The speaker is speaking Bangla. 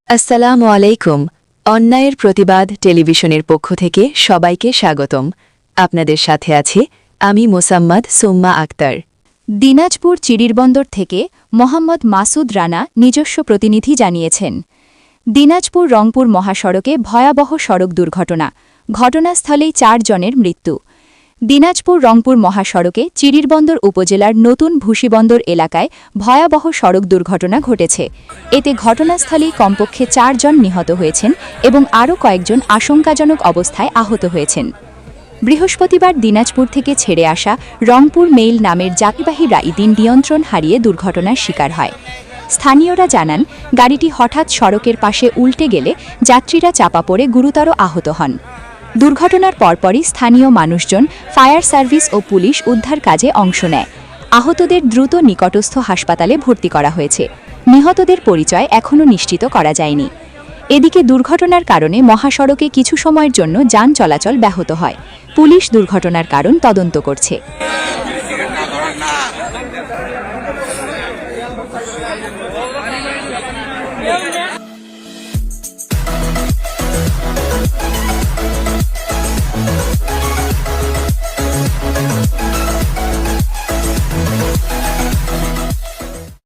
আসসালামু আলাইকুম। অন্যায়ের প্রতিবাদ টেলিভিশনের পক্ষ থেকে সবাইকে স্বাগতম। আপনাদের সাথে আছি আমি মোসাম্মদ সুম্মা আক্তার। দিনাজপুর চিরিরবন্দর থেকে মোহাম্মদ মাসুদ রানা নিজস্ব প্রতিনিধি জানিয়েছেন, দিনাজপুর রংপুর মহাসড়কে ভয়াবহ সড়ক দুর্ঘটনা, ঘটনাস্থলেই 4 জনের মৃত্যু। দিনাজপুর রংপুর মহাসড়কে চিরিরবন্দর উপজেলার নতুন ভুসিবন্দর এলাকায় ভয়াবহ সড়ক দুর্ঘটনা ঘটেছে। এতে ঘটনাস্থলেই কমপক্ষে 4 জন নিহত হয়েছেন এবং আরও কয়েকজন আশঙ্কাজনক অবস্থায় আহত হয়েছেন। বৃহস্পতিবার দিনাজপুর থেকে ছেড়ে আসা রংপুর মেইল নামের যাত্রীবাহী রাইদিন নিয়ন্ত্রণ হারিয়ে দুর্ঘটনার শিকার হয়। স্থানীয়রা জানান, গাড়িটি হঠাৎ সড়কের পাশে উল্টে গেলে যাত্রীরা চাপা পড়ে গুরুতর আহত হন। দুর্ঘটনার পরপরই স্থানীয় মানুষজন, ফায়ার সার্ভিস ও পুলিশ উদ্ধার কাজে অংশ নেয়। আহতদের দ্রুত নিকটস্থ হাসপাতালে ভর্তি করা হয়েছে। নিহতদের পরিচয় এখনও নিশ্চিত করা যায়নি। এদিকে দুর্ঘটনার কারণে মহাসড়কে কিছু সময়ের জন্য যান চলাচল ব্যাহত হয়। পুলিশ দুর্ঘটনার কারণ তদন্ত করছে।